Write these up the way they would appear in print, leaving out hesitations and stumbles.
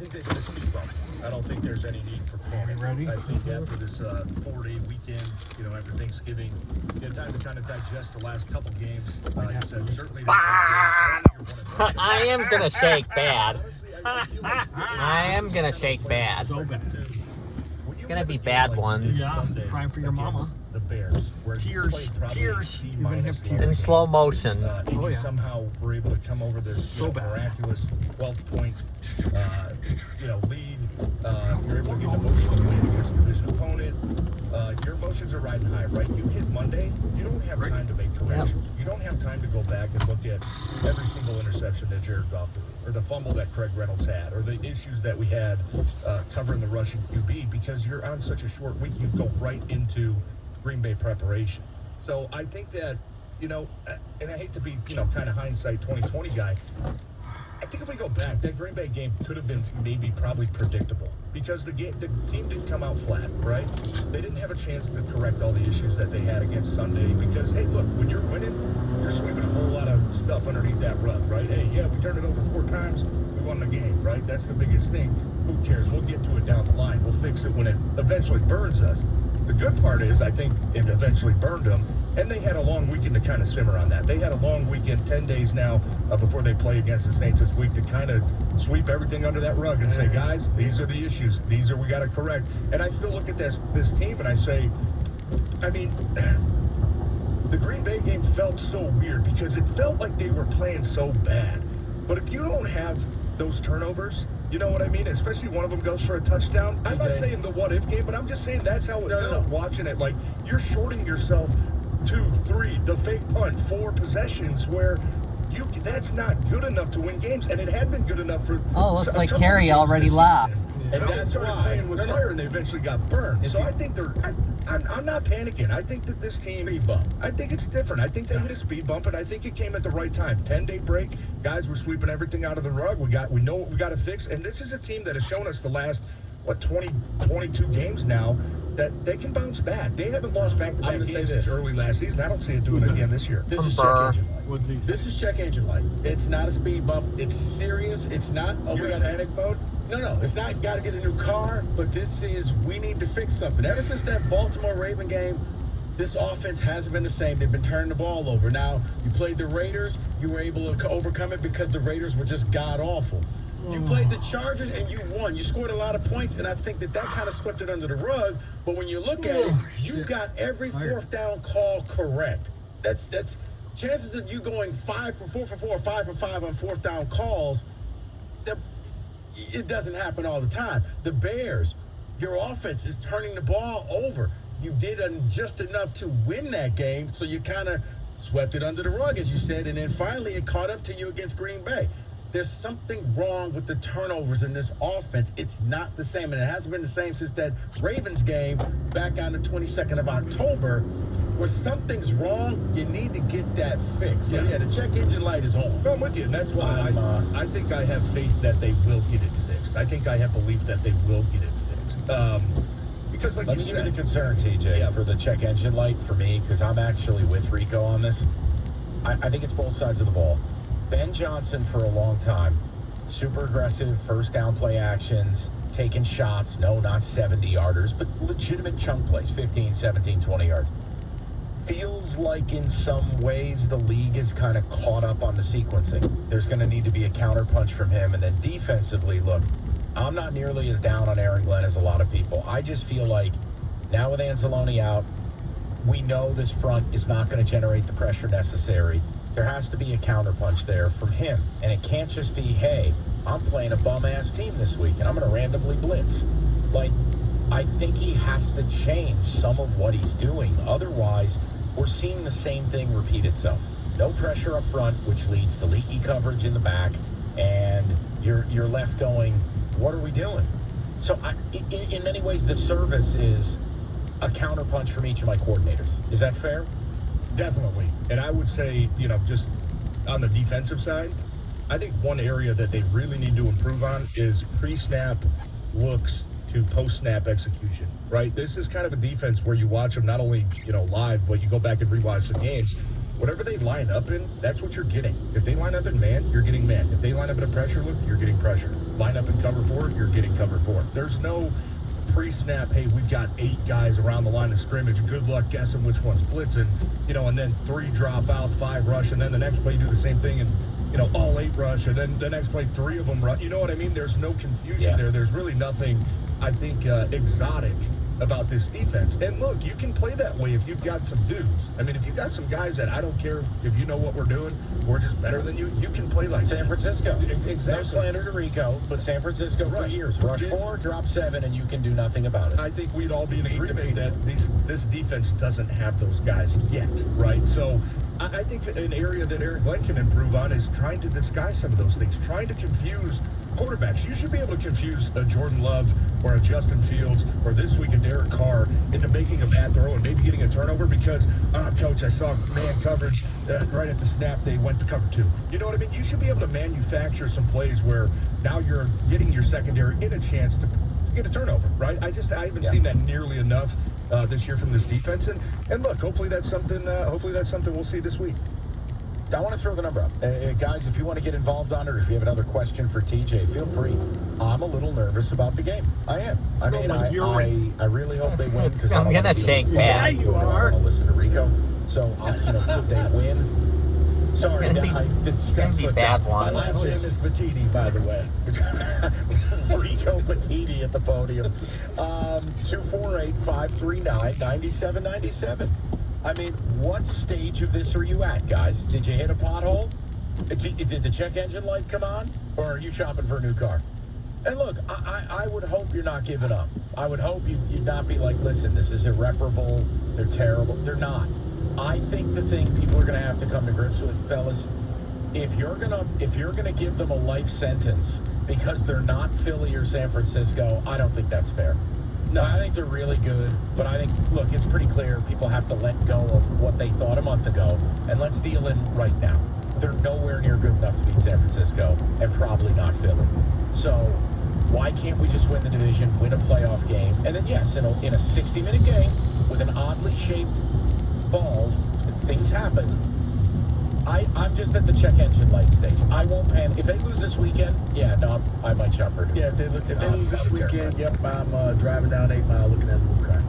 think they did a speed bump. I don't think there's any need for panic. Ready? I think after this 4-day weekend, after Thanksgiving, you had time to kind of digest the last couple games. Like I said, certainly. I am gonna shake bad. I am gonna shake bad. So bad. It's gonna be bad ones. Yeah, crying for your mama. The Bears. Tears. You're gonna have tears. In slow motion. Indy somehow were able to come over this miraculous 12-point lead. You're able to get an emotional win against a division opponent. Your emotions are riding high, right? You hit Monday, you don't have time to make corrections. Yep. You don't have time to go back and look at every single interception that Jared Goff threw, or the fumble that Craig Reynolds had, or the issues that we had covering the rushing QB, because you're on such a short week, you go right into Green Bay preparation. So I think that, and I hate to be, kind of hindsight 2020 guy, I think if we go back, that Green Bay game could have been probably predictable, because the team didn't come out flat, right? They didn't have a chance to correct all the issues that they had against Sunday, because, hey, look, when you're winning, you're sweeping a whole lot of stuff underneath that rug, right? Hey, yeah, we turned it over 4 times, we won the game, right? That's the biggest thing. Who cares? We'll get to it down the line. We'll fix it when it eventually burns us. The good part is, I think it eventually burned them, and they had a long weekend to kind of simmer on that. They had a long weekend, 10 days now, before they play against the Saints this week, to kind of sweep everything under that rug and say, guys, these are the issues. These are we got to correct. And I still look at this team and I say, the Green Bay game felt so weird, because it felt like they were playing so bad. But if you don't have those turnovers, you know what I mean? Especially one of them goes for a touchdown. I'm not saying the what-if game, but I'm just saying that's how it felt watching it. Like, you're shorting yourself 2, 3, the fake punt, 4 possessions, where that's not good enough to win games, and it had been good enough for. Oh, looks like Carrie already laughed. And that's started playing with fire, and they eventually got burned. So I think I'm not panicking. I think that this team, I think it's different. I think they hit a speed bump, and I think it came at the right time. 10-day break, guys were sweeping everything out of the rug. We know what we got to fix, and this is a team that has shown us the last 22 games now that they can bounce back. They haven't lost back-to-back games since early last season. I don't see it doing it again this year. This is check engine light. This is check engine light. It's not a speed bump. It's serious. It's not. You're in panic mode? No. It's not got to get a new car, but this is we need to fix something. Ever since that Baltimore Raven game, this offense hasn't been the same. They've been turning the ball over. Now, you played the Raiders. You were able to overcome it because the Raiders were just god-awful. You played the Chargers and you won. You scored a lot of points, and I think that kind of swept it under the rug. But when you look at it, you got every 4th down call correct. That's chances of you going 5 for 4 for 4, 5 for 5 on 4th down calls. It doesn't happen all the time. The Bears, your offense is turning the ball over. You did just enough to win that game, so you kind of swept it under the rug, as you said, and then finally it caught up to you against Green Bay. There's something wrong with the turnovers in this offense. It's not the same, and it hasn't been the same since that Ravens game back on the 22nd of October, where something's wrong. You need to get that fixed. So, the check engine light is on. No, I'm with you, and that's why I think I have faith that they will get it fixed. I think I have belief that they will get it fixed. Because, like Let you me said, give you the concern, TJ, for the check engine light for me, because I'm actually with Rico on this. I think it's both sides of the ball. Ben Johnson, for a long time, super aggressive, first down play actions, taking shots, no, not 70-yarders, but legitimate chunk plays, 15, 17, 20 yards. Feels like in some ways the league is kind of caught up on the sequencing. There's going to need to be a counterpunch from him. And then defensively, look, I'm not nearly as down on Aaron Glenn as a lot of people. I just feel like now with Anzalone out, we know this front is not going to generate the pressure necessary. There has to be a counterpunch there from him. And it can't just be, hey, I'm playing a bum-ass team this week, and I'm going to randomly blitz. Like, I think he has to change some of what he's doing. Otherwise, we're seeing the same thing repeat itself. No pressure up front, which leads to leaky coverage in the back, and you're left going, what are we doing? So in many ways, the service is a counterpunch from each of my coordinators. Is that fair? Definitely. And I would say, just on the defensive side, I think one area that they really need to improve on is pre-snap looks to post-snap execution, right? This is kind of a defense where you watch them not only, live, but you go back and rewatch the games. Whatever they line up in, that's what you're getting. If they line up in man, you're getting man. If they line up in a pressure look, you're getting pressure. Line up in cover 4, you're cover 4. There's no pre-snap, hey, we've got 8 guys around the line of scrimmage. Good luck guessing which one's blitzing, and then 3 drop out, 5 rush, and then the next play you do the same thing and, all 8 rush, and then the next play 3 of them run. You know what I mean? There's no confusion there. There's really nothing, I think, exotic about this defense. And look, you can play that way if you've got some dudes. I mean, if you've got some guys that I don't care if you know what we're doing, we're just better than you, you can play like San Francisco. Exactly. No slander to Rico, but San Francisco for years. Rush 4, drop 7, and you can do nothing about it. I think we'd all be in agreement that this defense doesn't have those guys yet, right? So I think an area that Eric Glenn can improve on is trying to disguise some of those things, trying to confuse quarterbacks. You should be able to confuse a Jordan Love or a Justin Fields or this week a Derek Carr into making a bad throw and maybe getting a turnover because, coach, I saw man coverage right at the snap. They went to cover 2. You know what I mean? You should be able to manufacture some plays where now you're getting your secondary in a chance to get a turnover, right? I haven't seen that nearly enough this year from this defense. And look, hopefully that's something we'll see this week. I want to throw the number up. Guys, if you want to get involved on it or if you have another question for TJ, feel free. I'm a little nervous about the game. I am. I mean, I really hope they win. I'm going to shake bad. Yeah, you are. I want to listen to Rico. So, if they win. Sorry, it's going to be bad one. My last name is Patiti, by the way. Rico Patiti at the podium. 248-539-9797. I mean, what stage of this are you at, guys? Did you hit a pothole? Did the check engine light come on? Or are you shopping for a new car? And look, I would hope you're not giving up. I would hope you'd not be like, listen, this is irreparable. They're terrible. They're not. I think the thing people are going to have to come to grips with, fellas, if you're gonna give them a life sentence because they're not Philly or San Francisco, I don't think that's fair. No, I think they're really good, but I think, look, it's pretty clear people have to let go of what they thought a month ago, and let's deal in right now. They're nowhere near good enough to beat San Francisco, and probably not Philly. So why can't we just win the division, win a playoff game, and then, yes, in a 60-minute game with an oddly shaped ball, things happen. I'm just at the check engine light stage. I won't panic. If they lose this weekend, I might jump her. Yeah, if they lose this weekend, I'm driving down 8 Mile looking at a little crack.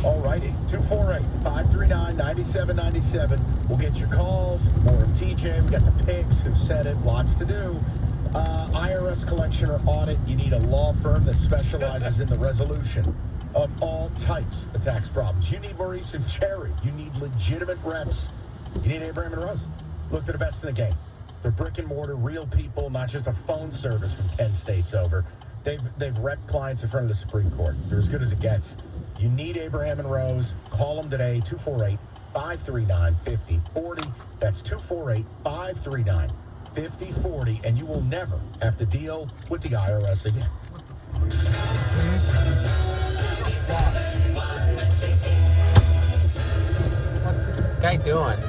All righty. 248-539-9797. We'll get your calls. More of TJ. We got the picks. Who said it? Lots to do. IRS collection or audit. You need a law firm that specializes in the resolution of all types of tax problems. You need Maurice and Cherry. You need legitimate reps. You need Abraham and Rose. Look, they're the best in the game. They're brick and mortar, real people, not just a phone service from 10 states over. They've repped clients in front of the Supreme Court. They're as good as it gets. You need Abraham and Rose. Call them today, 248-539-5040. That's 248-539-5040, and you will never have to deal with the IRS again. What's this guy doing?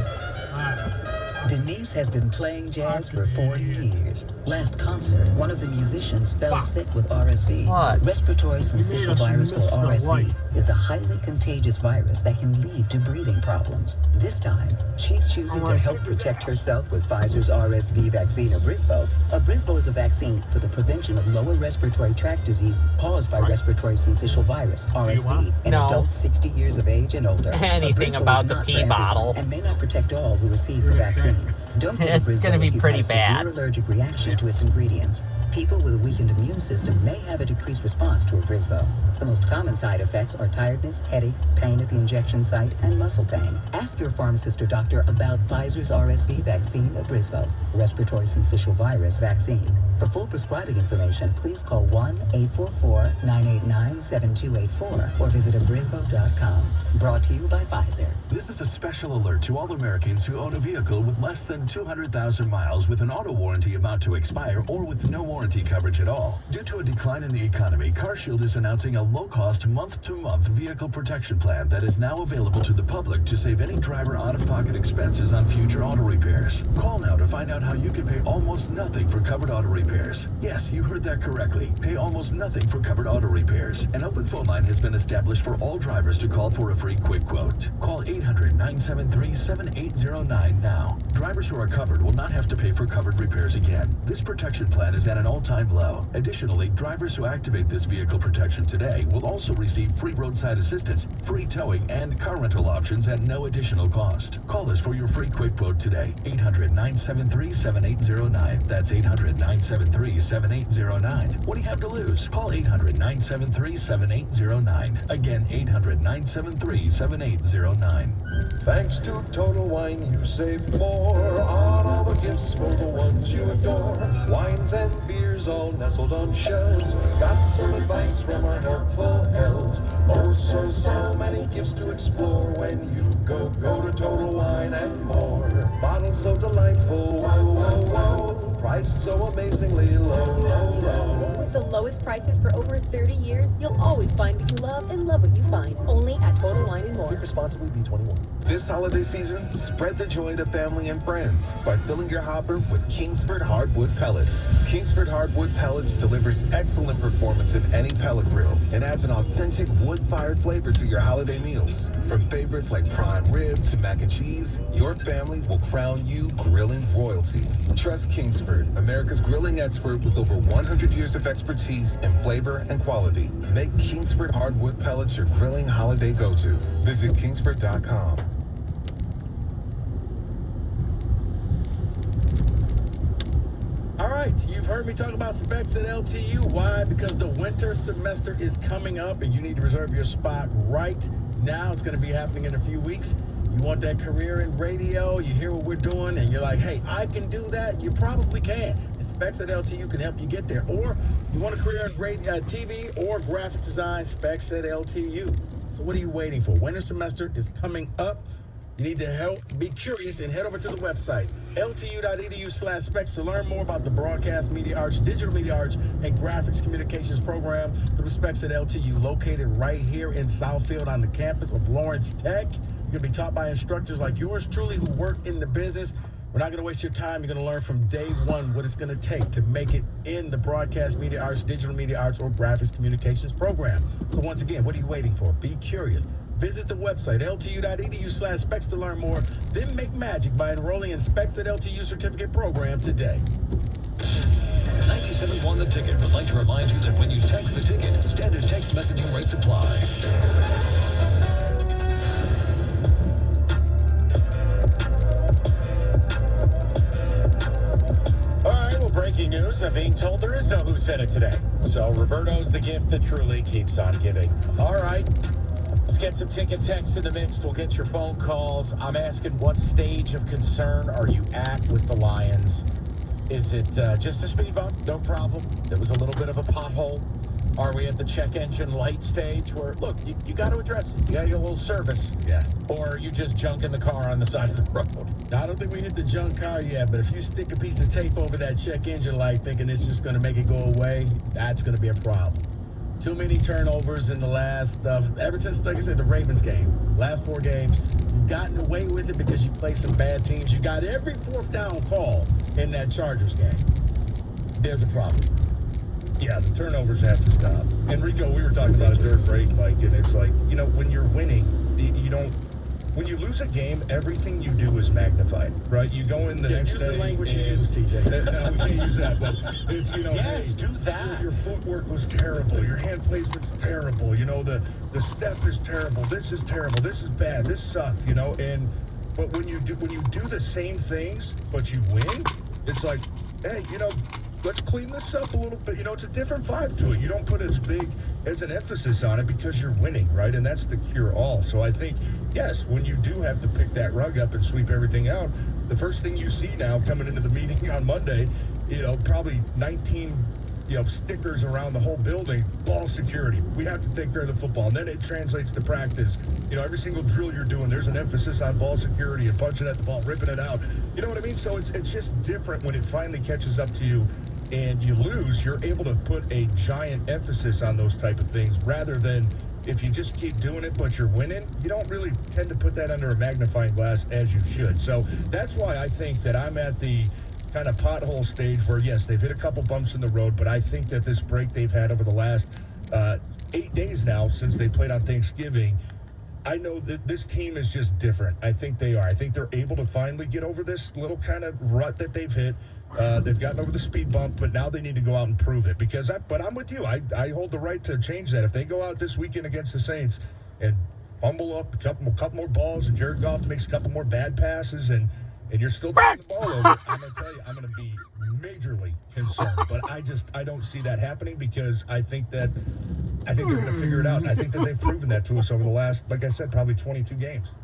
Denise has been playing jazz for 40 years. Last concert, one of the musicians fell sick with RSV. What? Respiratory syncytial virus, or RSV, is a highly contagious virus that can lead to breathing problems. This time, she's choosing to help protect herself with Pfizer's RSV vaccine, Abrysvo. Abrysvo is a vaccine for the prevention of lower respiratory tract disease caused by respiratory syncytial virus, RSV, in adults 60 years of age and older. Anything Abrysvo about is the not pee for everyone bottle. and may not protect all who receive the vaccine. Don't get It's Abrysvo gonna be if you've pretty had a severe bad. allergic reaction to its ingredients. People with a weakened immune system may have a decreased response to Abrysvo. The most common side effects are tiredness, headache, pain at the injection site, and muscle pain. Ask your pharmacist or doctor about Pfizer's RSV vaccine, Abrysvo, respiratory syncytial virus vaccine. For full prescribing information, please call 1-844-989-7284 or visit abrysvo.com. Brought to you by Pfizer. This is a special alert to all Americans who own a vehicle with less than 200,000 miles with an auto warranty about to expire or with no warranty coverage at all. Due to a decline in the economy, CarShield is announcing a low-cost month-to-month vehicle protection plan that is now available to the public to save any driver out-of-pocket expenses on future auto repairs. Call now to find out how you can pay almost nothing for covered auto repairs. Yes, you heard that correctly. Pay almost nothing for covered auto repairs. An open phone line has been established for all drivers to call for a free free quick quote. Call 800-973-7809 now. Drivers who are covered will not have to pay for covered repairs again. This protection plan is at an all-time low. Additionally, drivers who activate this vehicle protection today will also receive free roadside assistance, free towing, and car rental options at no additional cost. Call us for your free quick quote today. 800-973-7809. That's 800-973-7809. What do you have to lose? Call 800-973-7809. Again, 800-973-7809. Thanks to Total Wine, you save more on all the gifts for the ones you adore. Wines and beers all nestled on shelves. Got some advice from our helpful elves. Oh, so many gifts to explore when you go to Total Wine and more. Bottles so delightful, whoa. Price so amazingly low. With the lowest prices for over 30 years, you'll always find what you love and love what you find. Only at Total Wine and More. Drink responsibly, B21. This holiday season, spread the joy to family and friends by filling your hopper with Kingsford Hardwood Pellets. Kingsford Hardwood Pellets delivers excellent performance in any pellet grill and adds an authentic wood-fired flavor to your holiday meals. From favorites like prime rib to mac and cheese, your family will crown you grilling royalty. Trust Kingsford, America's grilling expert with over 100 years of expertise in flavor and quality. Make Kingsford Hardwood Pellets your grilling holiday go-to. Visit Kingsford.com. All right, you've heard me talk about specs at LTU. Why? Because the winter semester is coming up and you need to reserve your spot right now. It's going to be happening in a few weeks. You want that career in radio, you hear what we're doing, and you're like, hey, I can do that. You probably can. And Specs at LTU can help you get there. Or you want a career in TV or graphic design, Specs at LTU. So what are you waiting for? Winter semester is coming up. You need to be curious and head over to the website, ltu.edu/specs, to learn more about the broadcast media arts, digital media arts, and graphics communications program through Specs at LTU, located right here in Southfield on the campus of Lawrence Tech. You're going to be taught by instructors like yours truly who work in the business. We're not going to waste your time. You're going to learn from day one what it's going to take to make it in the broadcast media arts, digital media arts, or graphics communications program. So once again, what are you waiting for? Be curious. Visit the website, ltu.edu/specs, to learn more. Then make magic by enrolling in Specs at LTU certificate program today. 97.1 The Ticket would like to remind you that when you text the ticket, standard text messaging rates apply. Breaking news, I'm being told there is no Who Said It today. So Roberto's the gift that truly keeps on giving. All right, let's get some ticket text in the mix. We'll get your phone calls. I'm asking, what stage of concern are you at with the Lions? Is it just a speed bump? No problem. There was a little bit of a pothole. Are we at the check engine light stage where, look, you got to address it. You got to get a little service. Yeah. Or are you just junking the car on the side of the road? I don't think we hit the junk car yet, but if you stick a piece of tape over that check engine light thinking it's just going to make it go away, that's going to be a problem. Too many turnovers in the last, ever since, like I said, the Ravens game. Last 4 games, you've gotten away with it because you play some bad teams. You got every 4th down call in that Chargers game. There's a problem. Yeah, the turnovers have to stop. Enrico, we were talking about it during break, Mike, and it's like, when you're winning, you don't. When you lose a game, everything you do is magnified, right? You go in the next use day. The language you use, TJ. No, we can't use that, but it's, Yes, hey, do that. Your footwork was terrible. Your hand placement's terrible. The step is terrible. This is terrible. This is bad. This sucked, but when you do the same things, but you win, it's like, hey, let's clean this up a little bit. It's a different vibe to it. You don't put as big as an emphasis on it because you're winning, right? And that's the cure-all. So I think, yes, when you do have to pick that rug up and sweep everything out, the first thing you see now coming into the meeting on Monday, probably 19, stickers around the whole building, ball security. We have to take care of the football. And then it translates to practice. Every single drill you're doing, there's an emphasis on ball security and punching at the ball, ripping it out. You know what I mean? So it's just different when it finally catches up to you and you lose. You're able to put a giant emphasis on those type of things rather than if you just keep doing it but you're winning, you don't really tend to put that under a magnifying glass as you should. So that's why I think that I'm at the kind of pothole stage where, yes, they've hit a couple bumps in the road, but I think that this break they've had over the last 8 days now since they played on Thanksgiving, I know that this team is just different. I think they are. I think they're able to finally get over this little kind of rut that they've hit. They've gotten over the speed bump, but now they need to go out and prove it. But I'm with you. I hold the right to change that. If they go out this weekend against the Saints and fumble up a couple more balls, and Jared Goff makes a couple more bad passes, and you're still turning the ball over, I'm going to tell you, I'm going to be majorly concerned. But I don't see that happening because I think they're going to figure it out. And I think that they've proven that to us over the last, like I said, probably 22 games.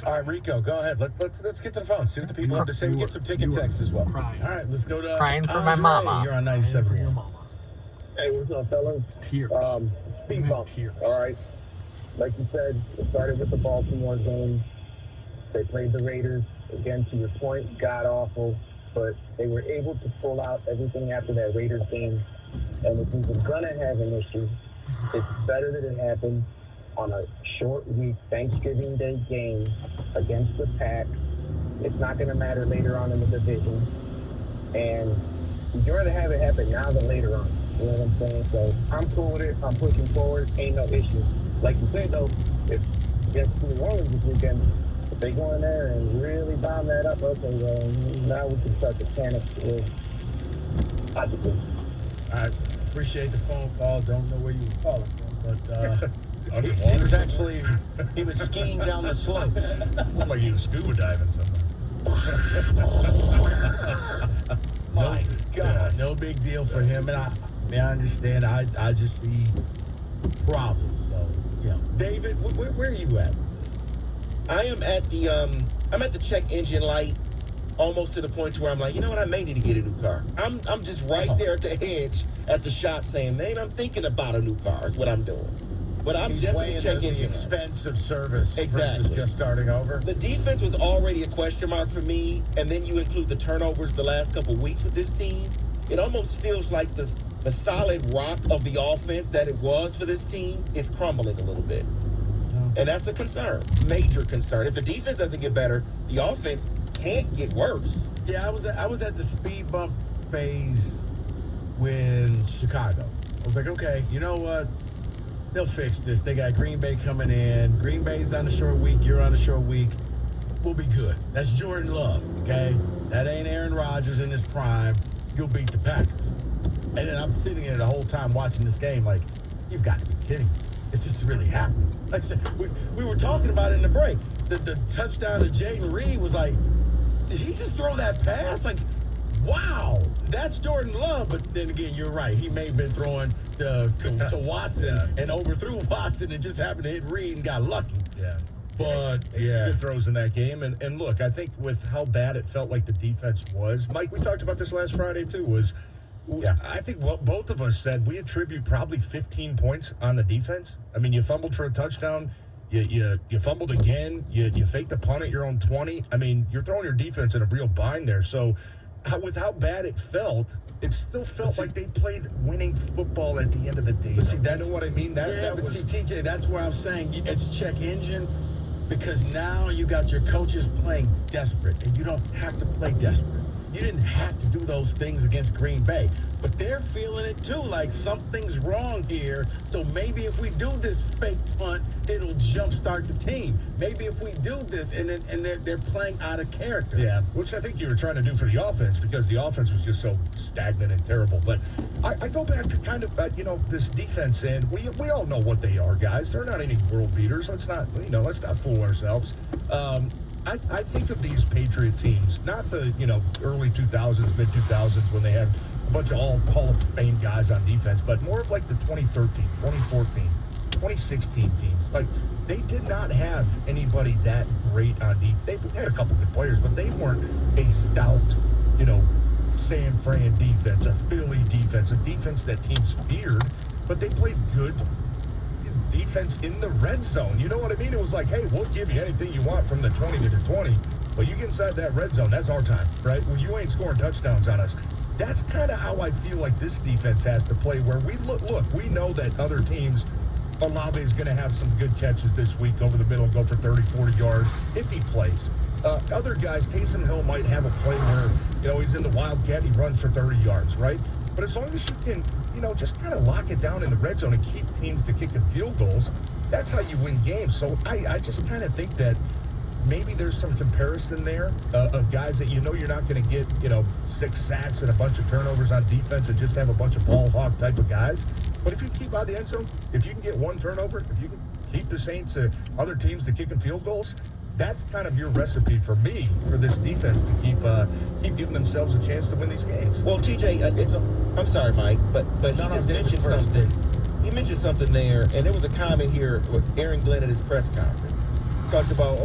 All right, Rico, go ahead. Let's get to the phone. See what the people have to say. We get some ticket texts as well. Crying. All right, let's go to Crying for Andre. my mama. You're on Crying for 97. your mama. Hey, what's up, fellas? Tears. Speed bump. Tears. All right. Like you said, it started with the Baltimore game. They played the Raiders. Again, to your point, god awful. But they were able to pull out everything after that Raiders game. And if we were going to have an issue, it's better that it happened on a short week Thanksgiving Day game against the Packs. It's not going to matter later on in the division. And you'd rather have it happen now than later on. You know what I'm saying? So I'm cool with it. I'm pushing forward. Ain't no issue. Like you said, though, if against New Orleans this weekend, if they go in there and really bomb that up, okay, well, now we can start to panic logically. All right, appreciate the phone call. Don't know where you were calling from, but he was actually skiing down the slopes. Looked like he was scuba diving somewhere. My God, no big deal for him, and I understand. I just see problems. So, David, where are you at? I am at the check engine light, almost to the point where I'm like, you know what, I may need to get a new car. I'm just right there at the edge at the shop saying, man, I'm thinking about a new car is what I'm doing. But I'm definitely checking the expense of service exactly. versus just starting over. The defense was already a question mark for me, and then you include the turnovers the last couple of weeks with this team. It almost feels like the solid rock of the offense that it was for this team is crumbling a little bit. And that's a concern, major concern. If the defense doesn't get better, the offense can't get worse. Yeah, I was at the speed bump phase with Chicago. I was like, okay, you know what? They'll fix this. They got Green Bay coming in. Green Bay's on a short week. You're on a short week. We'll be good. That's Jordan Love, okay? That ain't Aaron Rodgers in his prime. You'll beat the Packers. And then I'm sitting there the whole time watching this game like, you've got to be kidding me. Is this really happening? Like I said, we were talking about it in the break. The touchdown to Jaden Reed was like, did he just throw that pass? Like, wow, that's Jordan Love. But then again, you're right. He may have been throwing to Watson and overthrew Watson and just happened to hit Reed and got lucky. Yeah. But, it's good throws in that game. And look, I think with how bad it felt like the defense was, Mike, we talked about this last Friday too, I think what both of us said, we attribute probably 15 points on the defense. I mean, you fumbled for a touchdown. You fumbled again. You faked a punt at your own 20. I mean, you're throwing your defense in a real bind there. So with how bad it felt, it still felt like they played winning football at the end of the day. But see, you know what I mean? TJ, that's where I'm saying it's check engine, because now you got your coaches playing desperate, and you don't have to play desperate. You didn't have to do those things against Green Bay, but they're feeling it too, like something's wrong here. So maybe if we do this fake punt, it'll jumpstart the team. Maybe if we do this, and they're playing out of character. Yeah, which I think you were trying to do for the offense, because the offense was just so stagnant and terrible. But I go back to kind of this defense, and we all know what they are, guys. They're not any world beaters. Let's not fool ourselves. I think of these Patriot teams, not the early 2000s, mid 2000s when they had a bunch of all Hall of Fame guys on defense, but more of like the 2013, 2014, 2016 teams. Like, they did not have anybody that great on defense. They had a couple good players, but they weren't a stout, San Fran defense, a Philly defense, a defense that teams feared, but they played good defense in the red zone. You know what I mean? It was like, hey, we'll give you anything you want from the 20 to the 20, but you get inside that red zone, that's our time, right? Well, you ain't scoring touchdowns on us. That's kind of how I feel like this defense has to play, where we look, we know that other teams, Olave is going to have some good catches this week over the middle and go for 30, 40 yards if he plays. Other guys, Taysom Hill might have a play where, he's in the Wildcat, he runs for 30 yards, right? But as long as you can, just kind of lock it down in the red zone and keep teams to kicking field goals, That's how you win games. So I just kind of think that maybe there's some comparison there of guys that you're not going to get, 6 sacks and a bunch of turnovers on defense and just have a bunch of ball hawk type of guys. But if you keep out the end zone, if you can get 1 turnover, if you can keep the Saints, other teams to kicking field goals, that's kind of your recipe for me, for this defense to keep giving themselves a chance to win these games. Well, TJ, I'm sorry, Mike, but he just mentioned something. He mentioned something there, and there was a comment here with Aaron Glenn at his press conference. Talked about,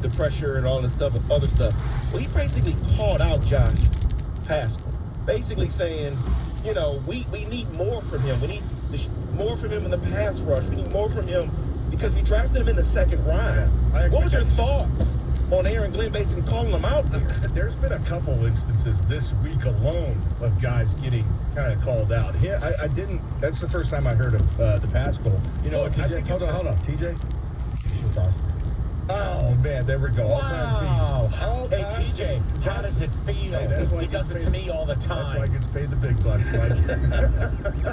the pressure and all this stuff and other stuff. Well, he basically called out Josh Pascal, basically saying, we need more from him. We need more from him in the pass rush. We need more from him because we drafted him in the 2nd round. What was your thoughts on Aaron Glenn basically calling him out there? There's been a couple instances this week alone of guys getting kind of called out. Yeah, I didn't. That's the first time I heard of the Pascal. TJ, hold on. TJ. It's awesome. Oh, man, there we go. Wow. Hey, TJ, how does it feel? He does it to me all the time. That's why he gets paid the big bucks, Mike.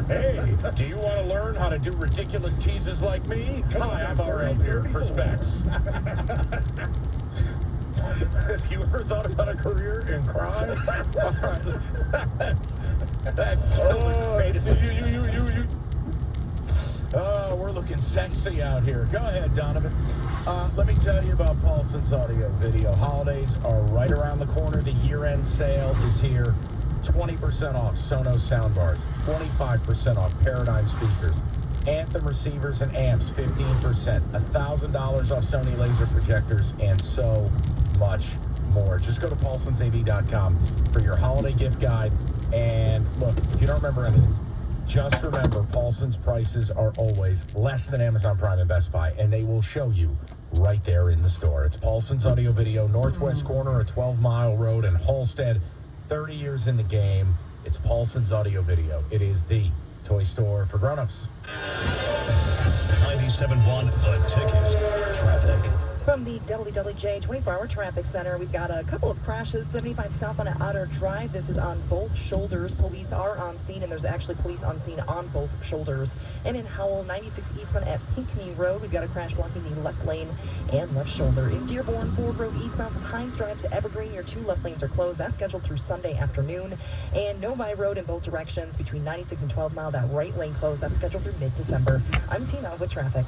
Hey, do you want to learn how to do ridiculous teases like me? Hi, I'm RL here for Specs. Have you ever thought about a career in crime? All right. That's you. Oh, we're looking sexy out here. Go ahead, Donovan. Let me tell you about Paulson's audio video. Holidays are right around the corner. The year-end sale is here. 20% off Sonos soundbars, 25% off Paradigm speakers, Anthem receivers and amps, 15%, $1,000 off Sony laser projectors, and so much more. Just go to paulsonsav.com for your holiday gift guide. And look, if you don't remember anything, just remember, Paulson's prices are always less than Amazon Prime and Best Buy, and they will show you right there in the store. It's Paulson's Audio Video, Northwest corner of 12 Mile Road in Halstead. 30 years in the game. It's Paulson's Audio Video. It is the toy store for grown-ups. 97.1 The Ticket. Traffic. From the WWJ 24-hour traffic center, we've got a couple of crashes. 75 south on Outer Drive. This is on both shoulders. Police are on scene, and there's actually police on scene on both shoulders. And in Howell, 96 eastbound at Pinckney Road, we've got a crash blocking the left lane and left shoulder. In Dearborn, Ford Road eastbound from Hines Drive to Evergreen, your 2 left lanes are closed. That's scheduled through Sunday afternoon. And Novi Road in both directions between 96 and 12 Mile, that right lane closed. That's scheduled through mid-December. I'm Tina with traffic.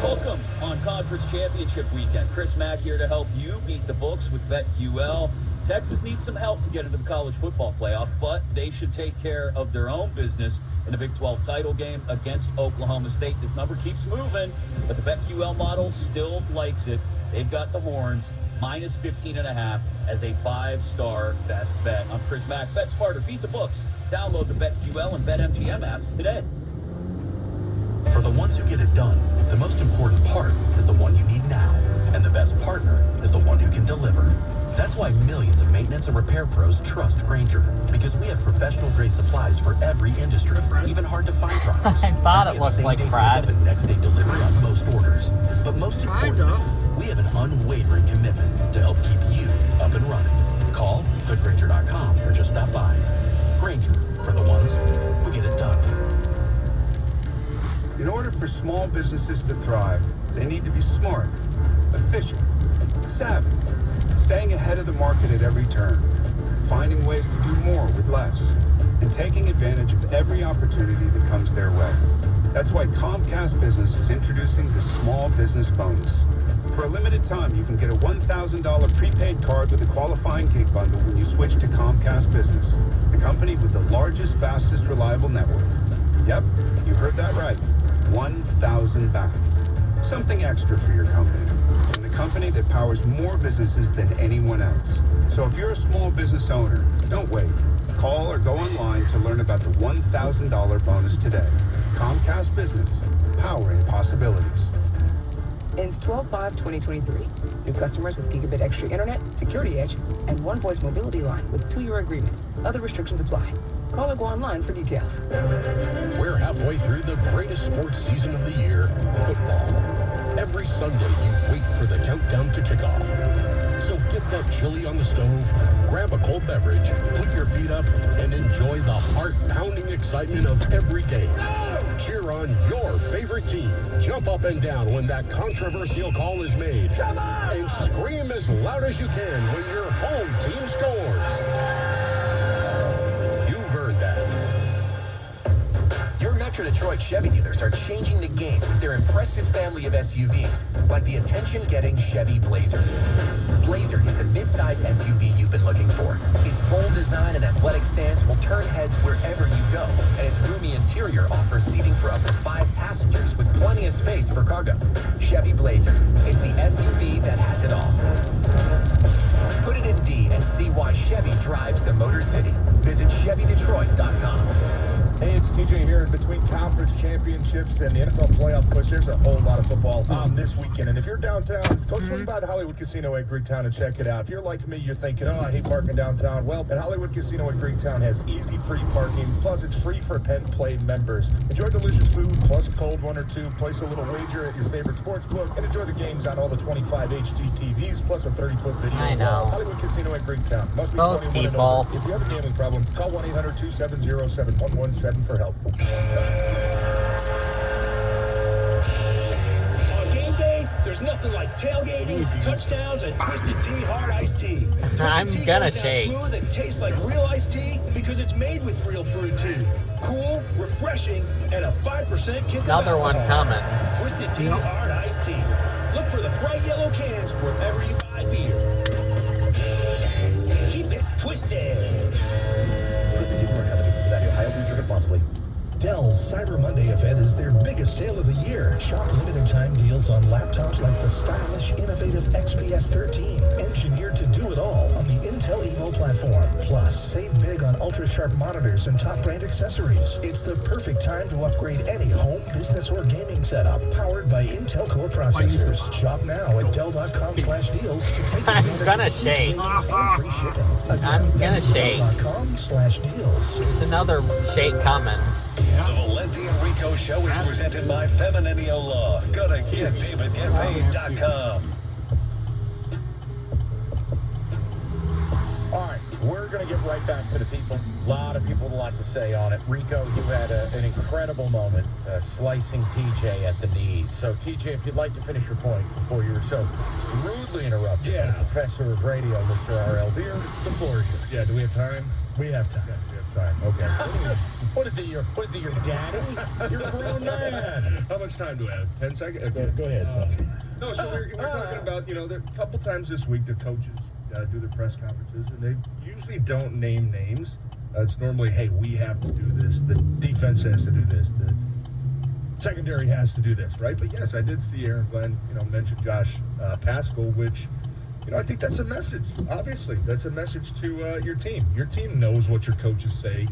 Welcome on Conference Championship Weekend. Chris Mack here to help you beat the books with BetQL. Texas needs some help to get into the college football playoff, but they should take care of their own business in the Big 12 title game against Oklahoma State. This number keeps moving, but the BetQL model still likes it. They've got the horns. Minus 15.5 as a 5-star best bet. I'm Chris Mack. Bet smarter. Beat the books. Download the BetQL and BetMGM apps today. For the ones who get it done, the most important part is the one you need now. And the best partner is the one who can deliver. That's why millions of maintenance and repair pros trust Grainger. Because we have professional-grade supplies for every industry, even hard-to-find products. I thought it looked like Brad. And next-day delivery on most orders. But most importantly, we have an unwavering commitment to help keep you up and running. Call, click Grainger.com, or just stop by. Grainger, for the ones who get it done. In order for small businesses to thrive, they need to be smart, efficient, savvy, staying ahead of the market at every turn, finding ways to do more with less, and taking advantage of every opportunity that comes their way. That's why Comcast Business is introducing the Small Business Bonus. For a limited time, you can get a $1,000 prepaid card with a qualifying gig bundle when you switch to Comcast Business, the company with the largest, fastest, reliable network. Yep, you heard that right. 1,000 back. Something extra for your company. And the company that powers more businesses than anyone else. So if you're a small business owner, don't wait. Call or go online to learn about the $1,000 bonus today. Comcast Business, powering possibilities. Ends 12/5/2023. New customers with Gigabit Extra Internet, Security Edge, and One Voice Mobility Line with 2-year agreement. Other restrictions apply. Call or go online for details. We're halfway through the greatest sports season of the year, football. Every Sunday, you wait for the countdown to kickoff. So get that chili on the stove, grab a cold beverage, put your feet up, and enjoy the heart-pounding excitement of every game. Cheer on your favorite team. Jump up and down when that controversial call is made. Come on! And scream as loud as you can when your home team scores. You've earned that. Your Metro Detroit Chevy dealers are changing the game with their impressive family of SUVs, like the attention-getting Chevy Blazer. Blazer is the mid-size SUV you've been looking for. Its bold design and athletic stance will turn heads wherever you go, and its roomy interior offers seating for up to 5 passengers with plenty of space for cargo. Chevy Blazer. It's the SUV that has it all. Put it in D and see why Chevy drives the Motor City. Visit ChevyDetroit.com. Hey, it's TJ here. In between conference championships and the NFL playoff push, there's a whole lot of football on this weekend. And if you're downtown, go swing by the Hollywood Casino at Greektown and check it out. If you're like me, you're thinking, oh, I hate parking downtown. Well, at Hollywood Casino at Greektown has easy free parking. Plus, it's free for Penn Play members. Enjoy delicious food, plus a cold one or two. Place a little wager at your favorite sports book. And enjoy the games on all the 25 HD TVs, plus a 30-foot video. I know. Hollywood Casino at Greektown. Must be Those 21 and people. over. If you have a gambling problem, call 1-800-270-7117 for help. On game day, there's nothing like tailgating, touchdowns, and Twisted Tea Hard Iced Tea. I'm Twisted Tea gonna goes down shake. smooth and tastes like real iced tea because it's made with real brewed tea. Cool, refreshing, and a 5% kick of Another one alcohol. coming. Twisted Tea Hard Iced Tea. Look for the bright yellow cans wherever you buy beer. Keep it twisted. Twisted Tea Brewing Company, Cincinnati, Ohio. Please drink responsibly. Dell's Cyber Monday event is their biggest sale of the year. Shop limited time deals on laptops like the stylish, innovative XPS 13, engineered to do it all on the Intel Evo platform. Plus, save big on ultra-sharp monitors and top brand accessories. It's the perfect time to upgrade any home, business, or gaming setup powered by Intel Core processors. Shop now at Dell.com/deals to take advantage I'm gonna of shake. and free shipping. Again, I'm gonna that's shake. Dell.com/deals. There's another shake coming. The Valenti and Rico Show is presented by Femininio Law. Go to GetDavidGetPaid.com. All right, we're going to get right back to the people. A lot of people with a lot to say on it. Rico, you had an incredible moment slicing TJ at the knees. So, TJ, if you'd like to finish your point before you were so rudely interrupted by the professor of radio, Mr. R.L. Beer, the floor is yours. Yeah, do we have time? We have time. Yeah, we have time. Okay. What is it, your daddy? You're a grown man. How much time do I have? 10 seconds? Go ahead, son. No, so we're talking about, there a couple times this week the coaches do their press conferences, and they usually don't name names. It's normally, hey, we have to do this. The defense has to do this. The secondary has to do this, right? But yes, I did see Aaron Glenn, mention Josh Pascal, which, I think that's a message. Obviously, that's a message to your team. Your team knows what your coaches say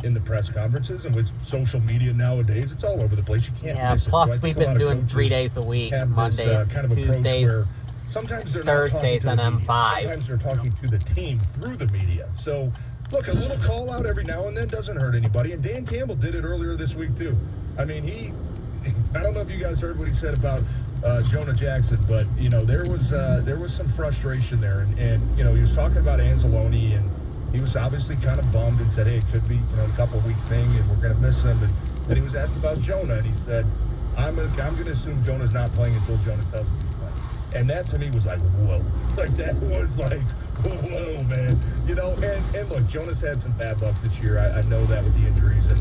in the press conferences, and with social media nowadays, it's all over the place. You can't miss it. Plus So I think we've a lot been of doing coaches 3 days a week, have Mondays, this, kind of approach where Tuesdays, sometimes they're Thursdays not on talking to the M5. media. Sometimes they're talking to the team through the media. So, look, a little call out every now and then doesn't hurt anybody. And Dan Campbell did it earlier this week too. I mean, I don't know if you guys heard what he said about Jonah Jackson, but there was some frustration there, and he was talking about Anzalone, and he was obviously kind of bummed and said, hey, it could be a couple week thing, and we're going to miss him. And then he was asked about Jonah, and he said, I'm going to assume Jonah's not playing until Jonah tells me he's playing. And that to me was like, whoa. Like, that was like, whoa, man. And look, Jonah's had some bad luck this year. I know that with the injuries, and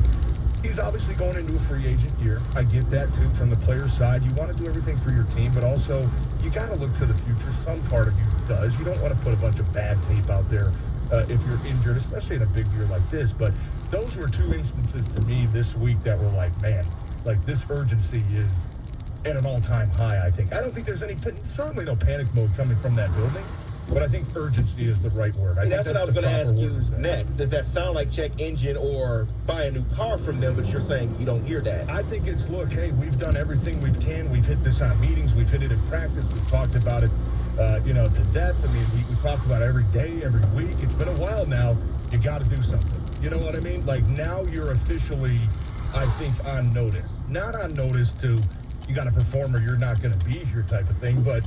he's obviously going into a free agent year. I get that too from the player's side. You want to do everything for your team, but also you got to look to the future. Some part of you does. You don't want to put a bunch of bad tape out there if you're injured, especially in a big year like this. But those were 2 instances to me this week that were like, man, like this urgency is at an all-time high, I think. I don't think there's certainly no panic mode coming from that building. But I think urgency is the right word. That's what I was going to ask you next. Does that sound like check engine or buy a new car from them, but you're saying you don't hear that? I think it's, look, hey, we've done everything we can. We've hit this on meetings. We've hit it in practice. We've talked about it, to death. I mean, we talk about it every day, every week. It's been a while now. You got to do something. You know what I mean? Like, now you're officially, I think, on notice. Not on notice to, you got to perform or you're not going to be here type of thing. But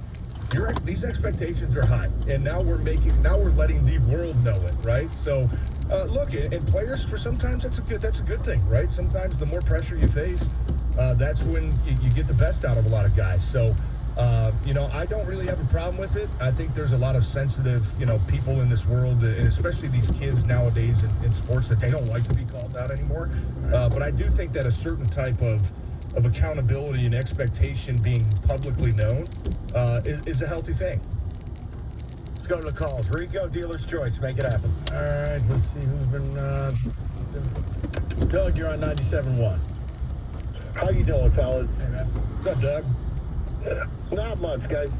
these expectations are high, and now we're letting the world know it, right? So, look, and players, for sometimes that's a good thing, right? Sometimes the more pressure you face, that's when you get the best out of a lot of guys. So, I don't really have a problem with it. I think there's a lot of sensitive, people in this world, and especially these kids nowadays in sports, that they don't like to be called out anymore. But I do think that a certain type of accountability and expectation being publicly known is a healthy thing. Let's go to the calls. Rico, dealer's choice. Make it happen. All right, let's see who's been... Doug, you're on 97.1. How you doing, fellas? Hey, man. What's up, Doug? Not much, guys.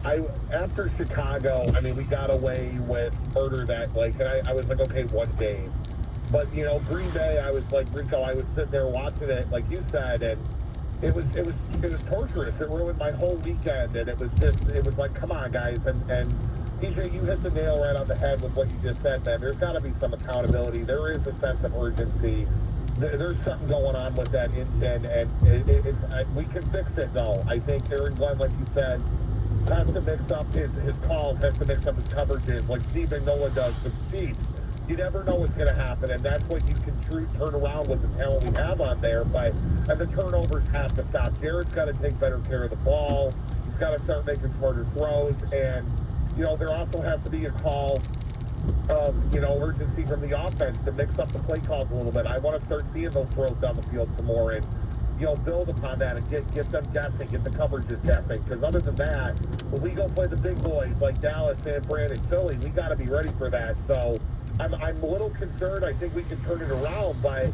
I after Chicago, we got away with murder that, and I was like, okay, one game. But, Green Bay, I was like, Rico, I was sitting there watching it, like you said, and it was torturous. It ruined my whole weekend, and it was like, come on, guys. And TJ, you hit the nail right on the head with what you just said, man. There's got to be some accountability. There is a sense of urgency. There's something going on with that incident, and we can fix it, though. I think Aaron Glenn, like you said, has to mix up his calls, has to mix up his coverages, like Steve Magnola does. But Steve, you never know what's going to happen, and that's what you can turn around with the talent we have on there. And the turnovers have to stop. Jared's got to take better care of the ball. He's got to start making smarter throws, and there also has to be a call of, urgency from the offense to mix up the play calls a little bit. I want to start seeing those throws down the field some more and, build upon that and get them guessing, get the coverages guessing. Because other than that, when we go play the big boys like Dallas, San Fran, and Philly, we got to be ready for that. So I'm a little concerned. I think we can turn it around, but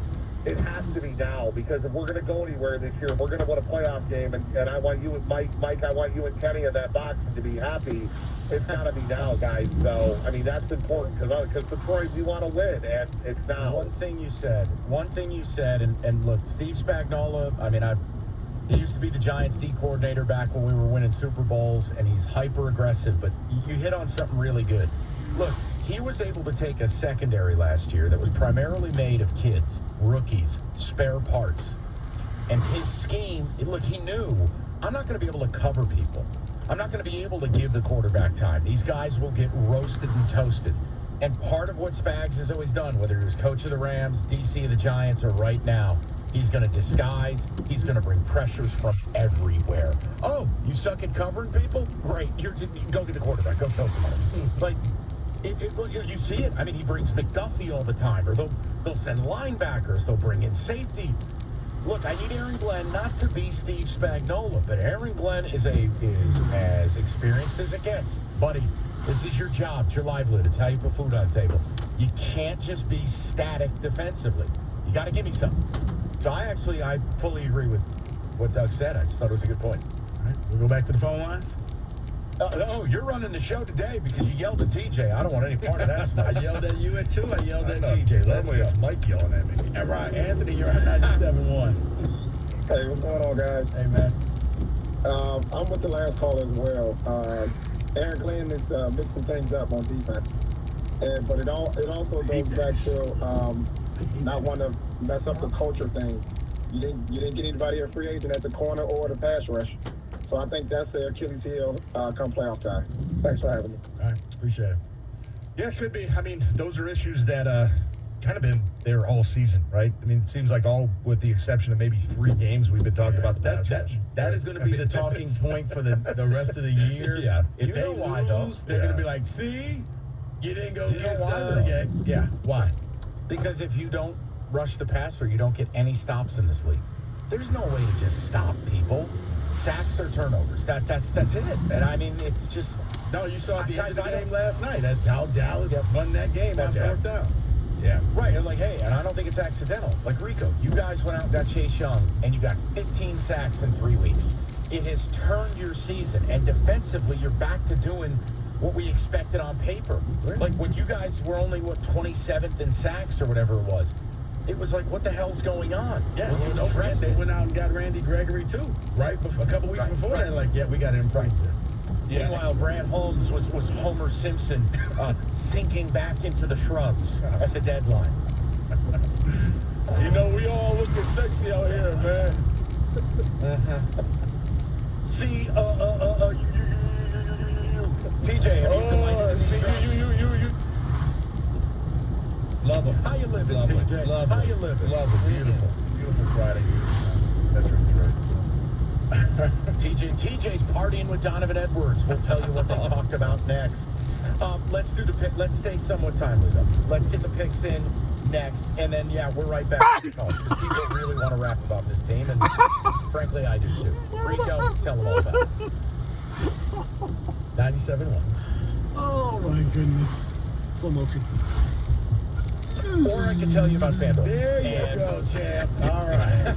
it has to be now, because if we're going to go anywhere this year, we're going to win a playoff game, and I want you and Mike, I want you and Kenny in that box to be happy. It's got to be now, guys. So, that's important, because Detroit, we want to win, and it's now. One thing you said, and look, Steve Spagnuolo, he used to be the Giants D coordinator back when we were winning Super Bowls, and he's hyper aggressive, but you hit on something really good. Look, he was able to take a secondary last year that was primarily made of kids, rookies, spare parts. And his scheme, look, he knew, I'm not going to be able to cover people. I'm not going to be able to give the quarterback time. These guys will get roasted and toasted. And part of what Spags has always done, whether he was coach of the Rams, DC of the Giants, or right now, he's going to disguise. He's going to bring pressures from everywhere. Oh, you suck at covering people? Great. You go get the quarterback. Go kill somebody. You see it. He brings McDuffie all the time, or they'll send linebackers. They'll bring in safety. Look, I need Aaron Glenn not to be Steve Spagnuolo, but Aaron Glenn is as experienced as it gets. Buddy, this is your job. It's your livelihood. It's how you put food on the table. You can't just be static defensively. You got to give me something. So I fully agree with what Doug said. I just thought it was a good point. All right, we'll go back to the phone lines. You're running the show today because you yelled at TJ. I don't want any part of that stuff. I yelled at you too. I yelled at TJ. Let's go. It's Mike yelling at me. All right, Anthony, you're on 97.1. Hey, what's going on, guys? Hey, man. I'm with the last call as well. Aaron Glenn is mixing things up on defense, but it also goes back to not want to mess up the culture thing. You didn't get anybody a free agent at the corner or the pass rush. So I think that's their Achilles heel come playoff time. Thanks for having me. All right, appreciate it. Yeah, it could be. Those are issues that kind of been there all season, right? It seems like all with the exception of maybe 3 games we've been talking about the pass rush. That is going to be the talking point for the rest of the year. Yeah. If they lose, why, though? They're going to be like, see, you didn't go get why, though? Yeah, why? Because if you don't rush the passer, you don't get any stops in this league. There's no way to just stop people. Sacks or turnovers. That's it. And it's just... No, you saw at the end of the game last night. That's how Dallas won that game. That's fourth down. Yeah. Right. And hey, and I don't think it's accidental. Like, Rico, you guys went out and got Chase Young, and you got 15 sacks in 3 weeks. It has turned your season, and defensively, you're back to doing what we expected on paper. Really? Like, when you guys were only, 27th in sacks or whatever it was, it was like, what the hell's going on? Yeah, they went out and got Randy Gregory, too, right? A couple weeks before that, we got to improve this. Yeah. Meanwhile, Brad Holmes was Homer Simpson sinking back into the shrubs at the deadline. We all looking sexy out here, man. See, TJ, have you delighted in these trucks? You. Love them. How you living, Love TJ? them. Love How them. you living? Love them. Beautiful. Beautiful Friday. Veterans Day. TJ's partying with Donovan Edwards. We'll tell you what they talked about next. Let's do the pick. Let's stay somewhat timely, though. Let's get the picks in next, and then, yeah, we're right back to because people really want to rap about this team, and frankly, I do too. Rico, tell them all about it. 97.1. Oh, my goodness. Slow motion. Or I can tell you about FanDuel. There you go, champ. All right.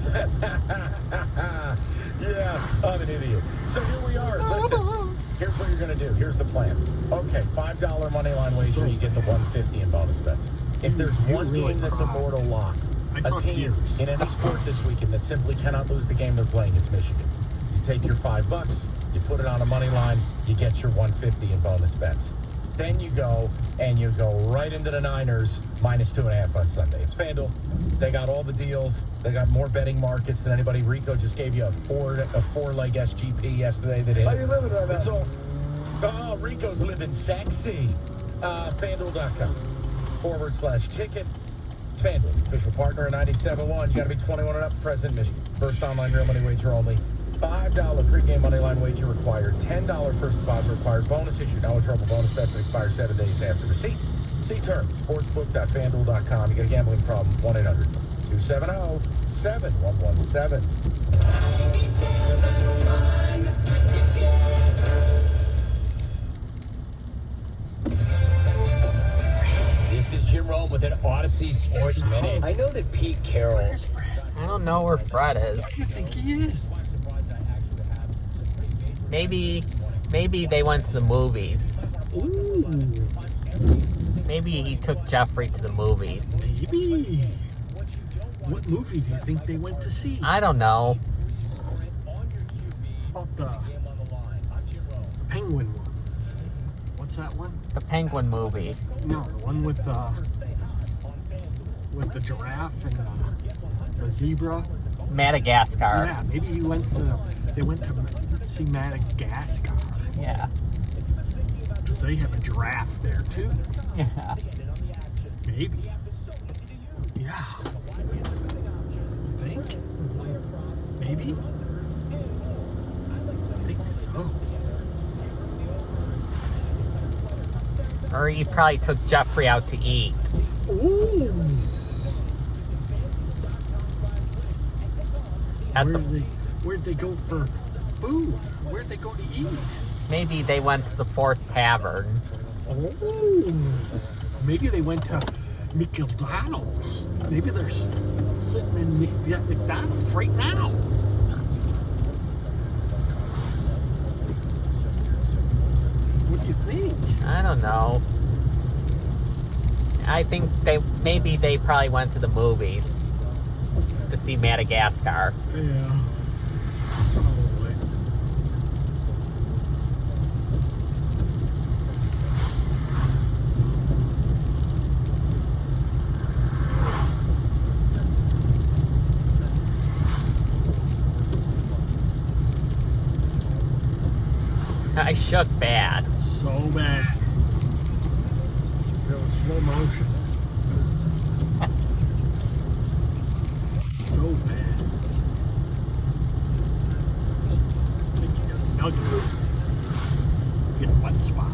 Yeah, I'm an idiot. So here we are. Listen, here's what you're going to do. Here's the plan. Okay, $5 money line wager, you get the $150 in bonus bets. If there's one game that's a mortal lock, a team in any sport this weekend that simply cannot lose the game they're playing, it's Michigan. You take your $5, you put it on a money line, you get your $150 in bonus bets. Then you go right into the Niners -2.5 on Sunday. It's FanDuel. They got all the deals. They got more betting markets than anybody. Rico just gave you a four-leg SGP yesterday. How you living right now? It's all. Oh, Rico's living sexy. FanDuel.com/ticket. It's FanDuel, official partner of 97.1. You got to be 21 and up. Present Michigan. First online real money wager only. $5 pregame money line wager required. $10 first deposit required. Bonus issued. Eligible bonus bets that expire 7 days after receipt. See terms. Sportsbook.fanduel.com. You got a gambling problem? 1-800-270-7117. This is Jim Rome with an Odyssey Sports Minute. I know that Pete Carroll. I don't know where Fred is. Where do you think he is? Maybe they went to the movies. Ooh. Maybe he took Jeffrey to the movies. Maybe. What movie do you think they went to see? I don't know. About the Penguin one. What's that one? The Penguin movie. No, the one with the giraffe and the zebra. Madagascar. Yeah, maybe they went to see Madagascar. Yeah. Because they have a giraffe there too. Yeah. Maybe. Yeah. You think? Maybe? I think so. Or he probably took Jeffrey out to eat. Ooh. Where'd they go for food? Where'd they go to eat? Maybe they went to the Fourth Tavern. Oh. Maybe they went to McDonald's. Maybe they're sitting in McDonald's right now. What do you think? I don't know. I think maybe they probably went to the movies to see Madagascar. Yeah. Probably. I shook bad. So bad. It was slow motion. So bad. I think you got a nugget. Get a wet spot.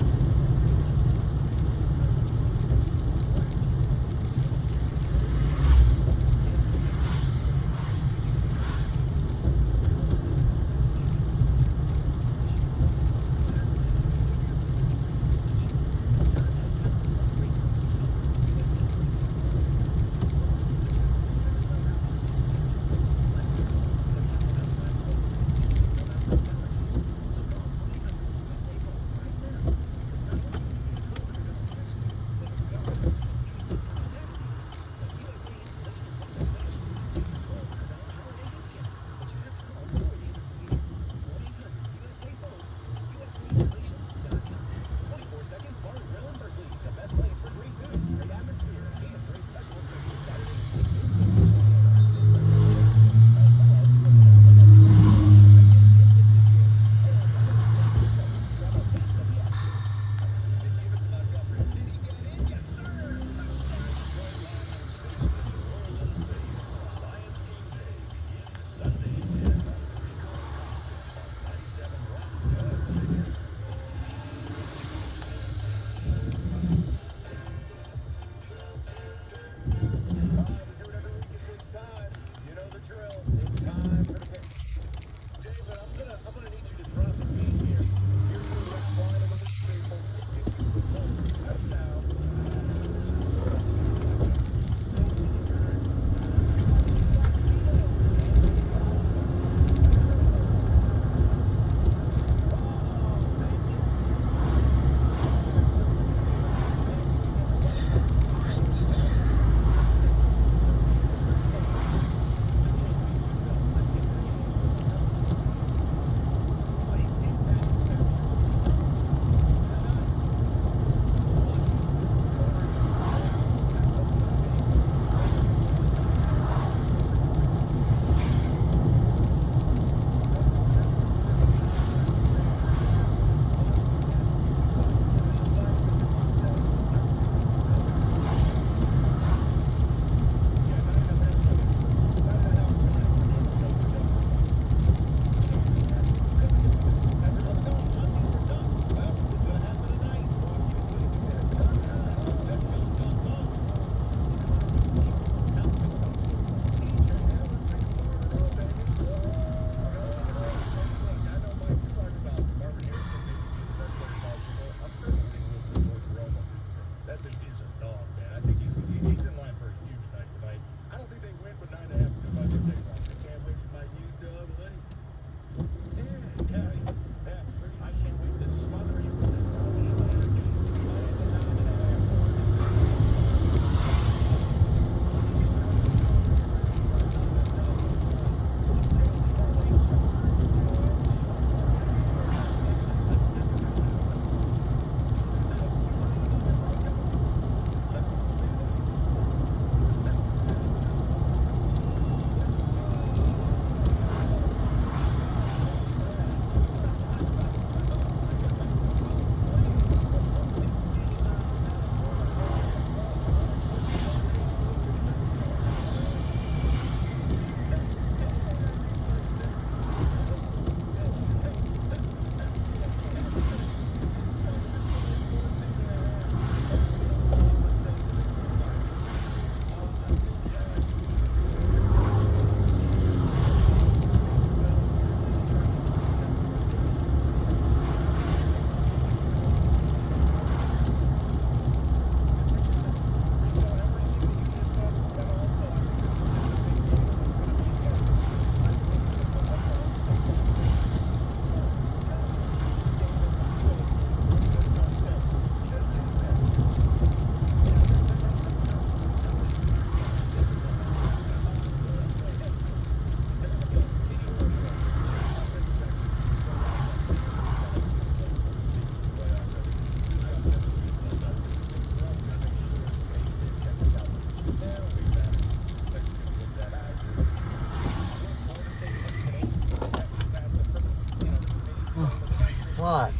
What?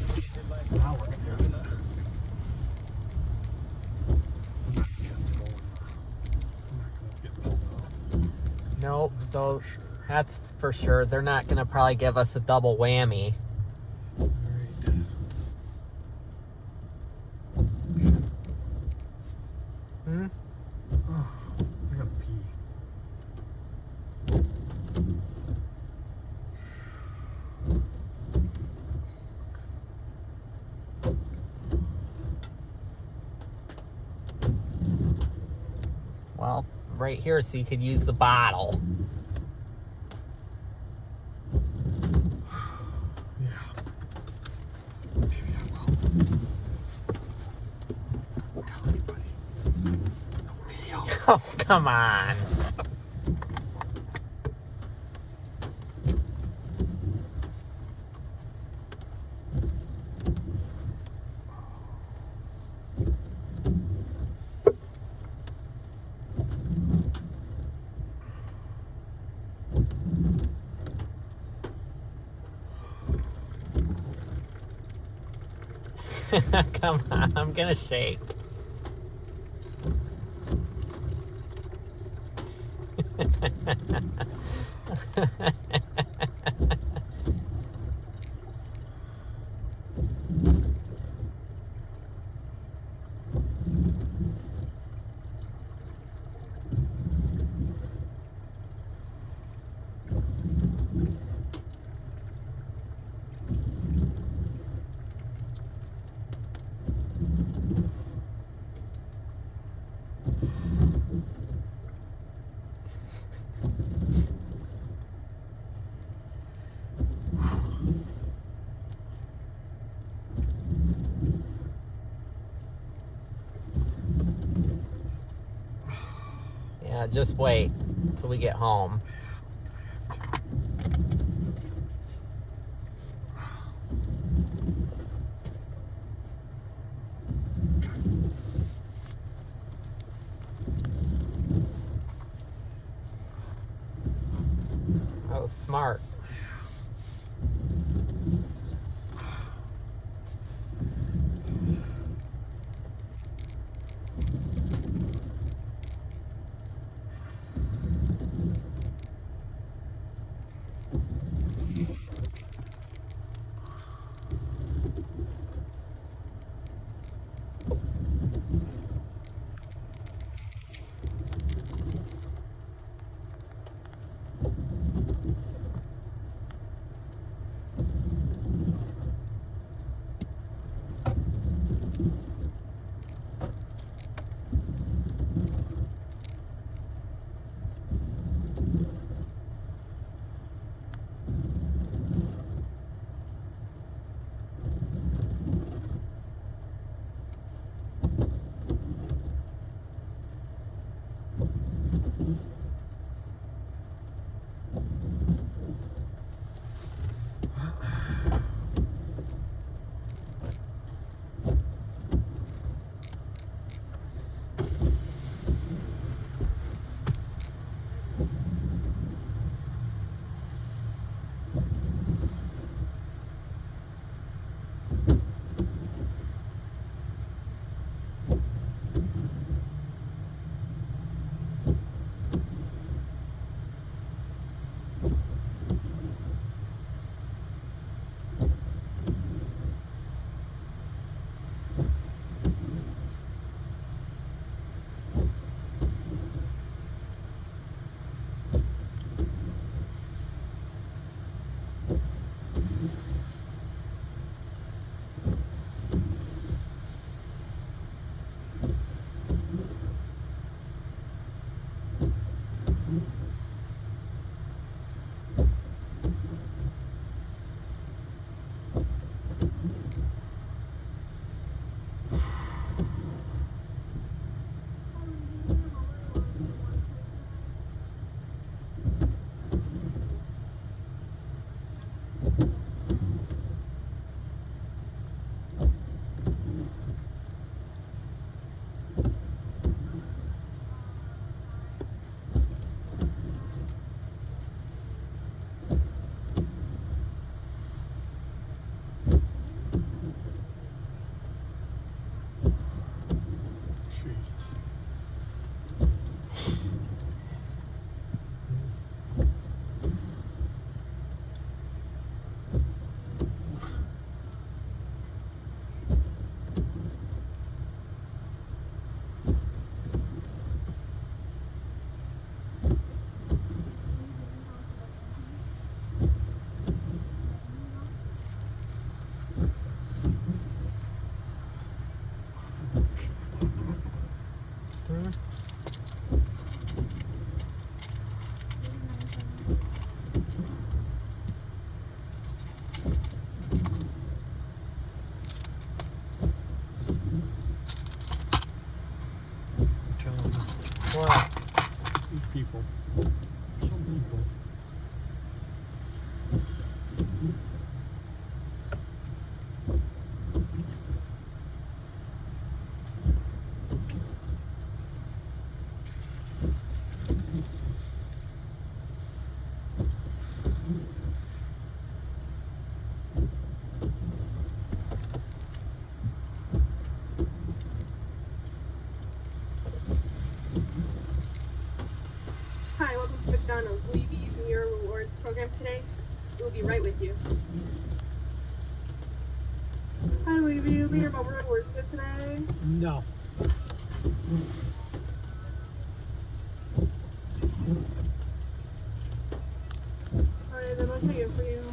Now we're gonna have to. Nope. So that's for sure. They're not gonna probably give us a double whammy. Hmm? Oh, I gotta pee. Well, right here, so you could use the bottle. Oh, come on. Come on, I'm gonna shake. Yeah, just wait till we get home. That was smart. today. We'll be right with you. Hi, will you be your mobile rewards good today? No. Alright, then what can I get for you?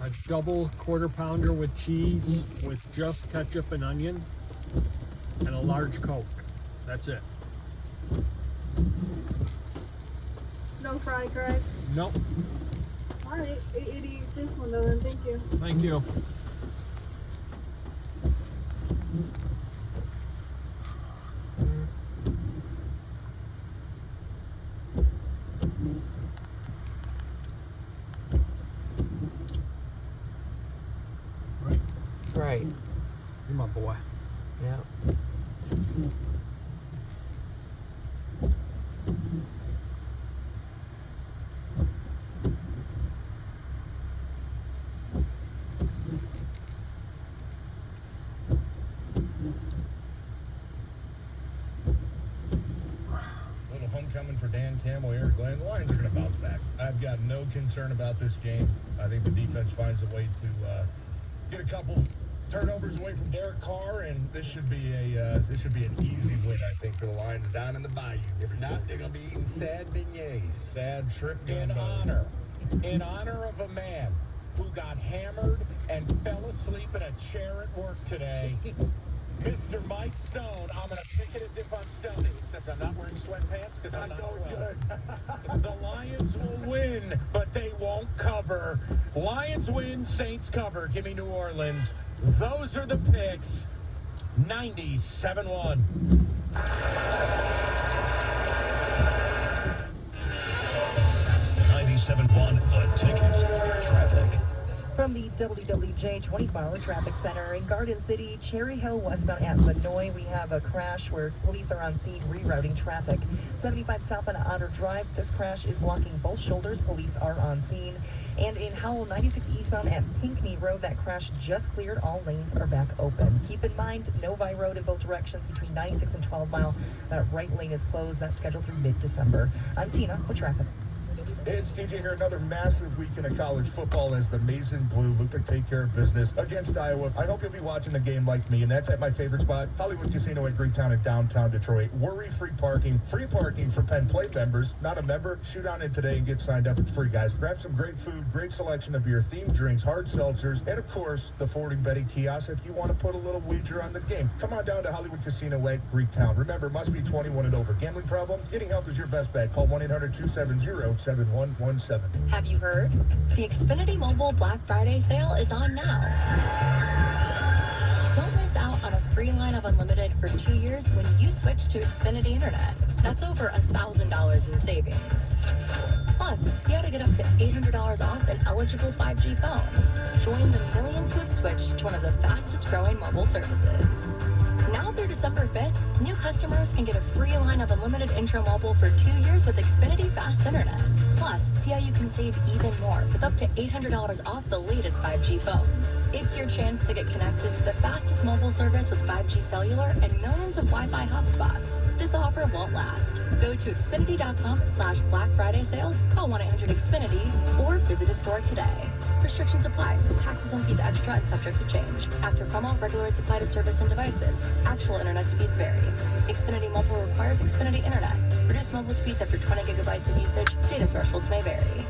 A double quarter pounder with cheese with just ketchup and onion and a large Coke. That's it. No fry, correct? Nope. Alright, 880 this one though, then thank you. Thank you. Right. You're my boy. Yeah. Little homecoming for Dan Campbell here. Glenn, the Lions are going to bounce back. I've got no concern about this game. I think the defense finds a way to get a couple turnovers away from Derek Carr, and this should be an easy win, I think, for the Lions down in the Bayou. If not, they're going to be eating sad beignets, sad shrimp In honor of a man who got hammered and fell asleep in a chair at work today, Mr. Mike Stone. I'm going to pick it as if I'm stoning, except I'm not wearing sweatpants because I'm not going good. The Lions will win, but they won't cover. Lions win, Saints cover. Give me New Orleans. Those are the picks. 97-1. 97.1 The Ticket. Traffic. From the WWJ 24-hour traffic center in Garden City, Cherry Hill westbound at Vinoy, we have a crash where police are on scene rerouting traffic. 75 south on Otter Drive, this crash is blocking both shoulders. Police are on scene. And in Howell, 96 eastbound at Pinckney Road, that crash just cleared. All lanes are back open. Keep in mind, Novi Road in both directions between 96 and 12 Mile. That right lane is closed. That's scheduled through mid-December. I'm Tina with traffic. Hey, it's TJ here. Another massive weekend of college football as the Maize and Blue look to take care of business against Iowa. I hope you'll be watching the game like me, and that's at my favorite spot, Hollywood Casino at Greektown in downtown Detroit. Worry-free parking for Penn Play members. Not a member? Shoot on in today and get signed up. It's free, guys. Grab some great food, great selection of beer, themed drinks, hard seltzers, and of course, the forwarding betting kiosk if you want to put a little wager on the game. Come on down to Hollywood Casino at Greektown. Remember, must be 21 and over. Gambling problem? Getting help is your best bet. Call 1-800-270-7117. Have you heard? The Xfinity Mobile Black Friday sale is on now. Don't miss out on a free line of unlimited for 2 years when you switch to Xfinity Internet. That's over $1,000 in savings. Plus, see how to get up to $800 off an eligible 5G phone. Join the millions who have switched to one of the fastest growing mobile services. Now through December 5th, new customers can get a free line of unlimited intro mobile for 2 years with Xfinity Fast Internet. Plus, see how you can save even more with up to $800 off the latest 5G phones. It's your chance to get connected to the fastest mobile service with 5G cellular and millions of Wi-Fi hotspots. This offer won't last. Go to Xfinity.com/Black Friday sale, call 1-800-XFINITY, or visit a store today. Restrictions apply. Taxes and fees extra and subject to change. After promo, regular rates apply to service and devices. Actual internet speeds vary. Xfinity Mobile requires Xfinity Internet. Reduced mobile speeds after 20 gigabytes of usage. Data thresholds may vary.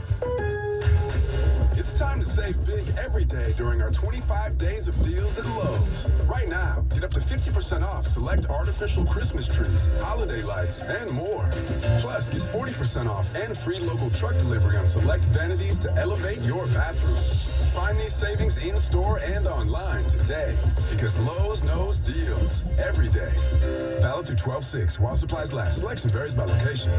It's time to save big every day during our 25 days of deals at Lowe's. Right now, get up to 50% off select artificial Christmas trees, holiday lights, and more. Plus, get 40% off and free local truck delivery on select vanities to elevate your bathroom. Find these savings in-store and online today because Lowe's knows deals every day. Valid through 12/6 while supplies last. Selection varies by location.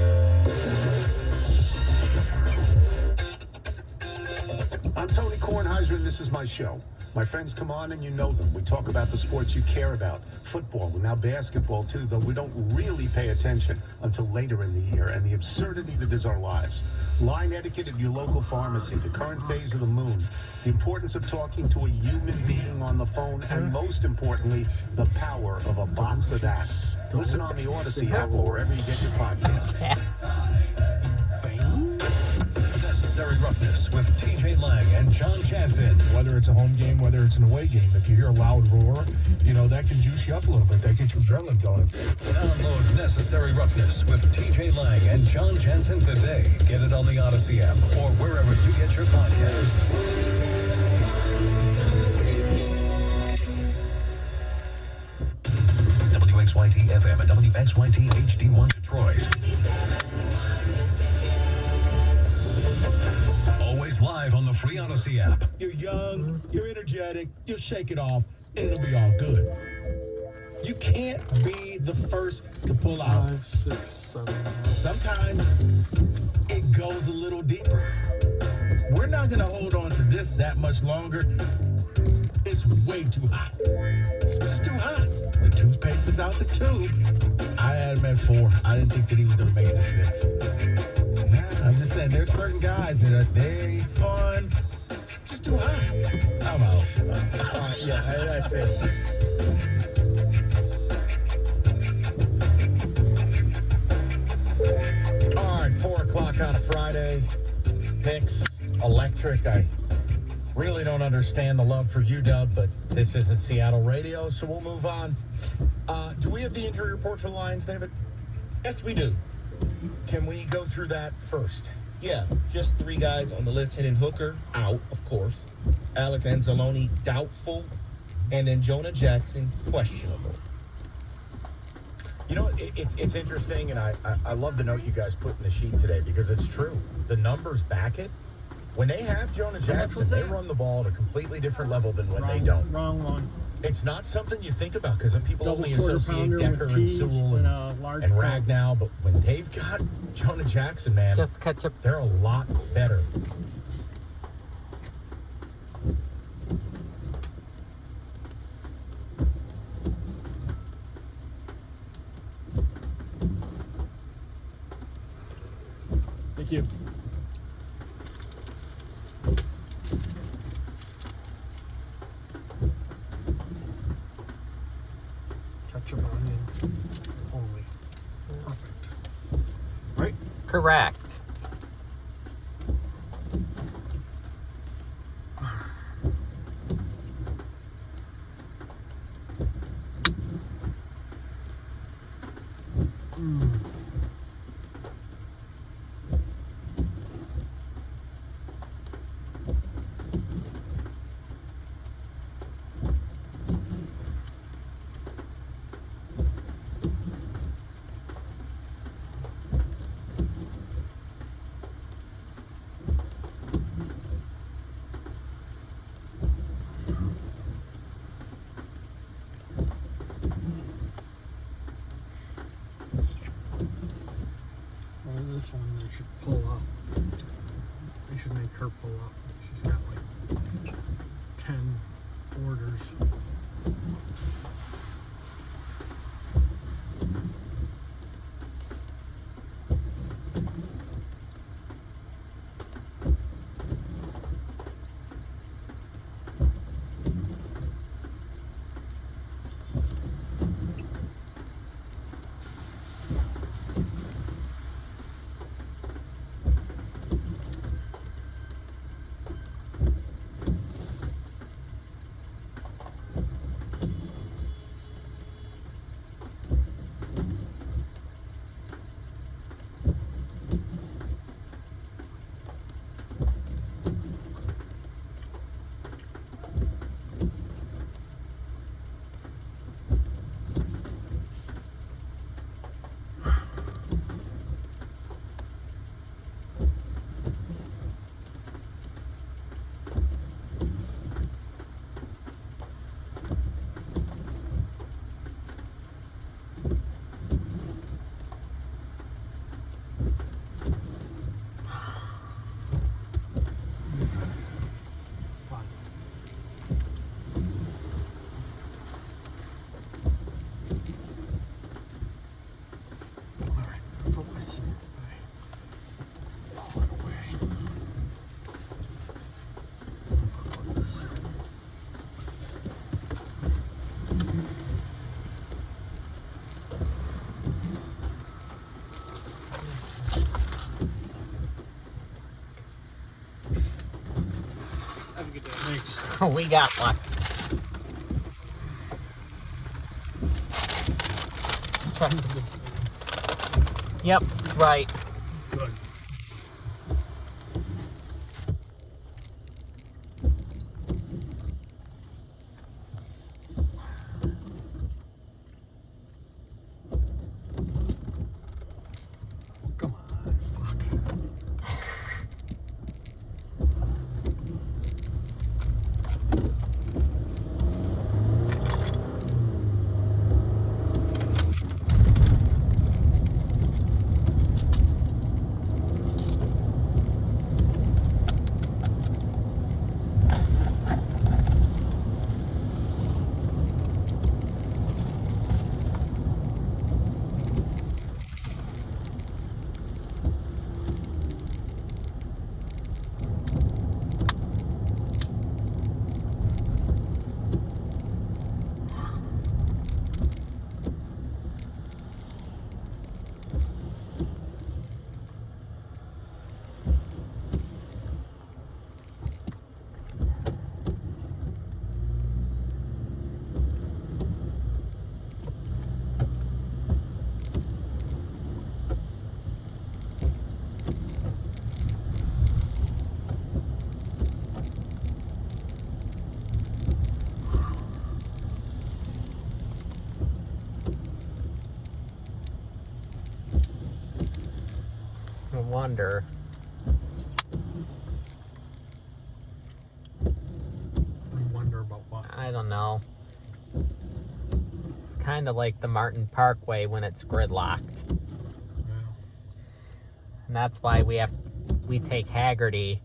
I'm Tony Kornheiser, and this is my show. My friends come on and you know them. We talk about the sports you care about. Football, and now basketball too, though we don't really pay attention until later in the year, and the absurdity that is our lives. Line etiquette at your local pharmacy, the current phase of the moon, the importance of talking to a human being on the phone, and most importantly, the power of a box of that. Listen on the Odyssey app or wherever you get your podcast. Unnecessary Roughness with TJ Lang and John Jansen. Whether it's a home game, whether it's an away game, if you hear a loud roar, that can juice you up a little bit. That gets your adrenaline going. Download Necessary Roughness with TJ Lang and John Jansen today. Get it on the Odyssey app or wherever you get your podcasts. WXYT FM and WXYT HD1 Detroit. Always live on the free Odyssey app. You're young, you're energetic, you'll shake it off, and it'll be all good. You can't be the first to pull out. 5, 6, 7. Sometimes it goes a little deeper. We're not going to hold on to this that much longer. It's way too hot. It's just too hot. The toothpaste is out the tube. I had him at 4. I didn't think that he was going to make it to 6. I'm just saying, there's certain guys that are very fun. Just too hot. I'm out. Yeah, that's it. All right, 4 o'clock on a Friday. Picks, electric. I really don't understand the love for UW, but this isn't Seattle radio, so we'll move on. Do we have the injury report for the Lions, David? Yes, we do. Can we go through that first? Yeah, just 3 guys on the list. Hendon Hooker, out, of course. Alex Anzalone, doubtful. And then Jonah Jackson, questionable. It's interesting, and I love the note you guys put in the sheet today because it's true. The numbers back it. When they have Jonah Jackson, they run the ball at a completely different level than when they don't. Wrong one. It's not something you think about because people Double only quarter associate pounder Decker with and cheese Sewell and a large and Ragnow, but when they've got Jonah Jackson, man, Just ketchup. they're a lot better. Thank you. Ketchup onion only. Perfect. Right? Correct. This one they should pull up. They should make her pull up. She's got like 10 orders. We got luck. Check this. Yep, right. Good. Come on, fuck. No wonder. I wonder about what. I don't know. It's kind of like the Martin Parkway when it's gridlocked. Yeah. And that's why we take Haggerty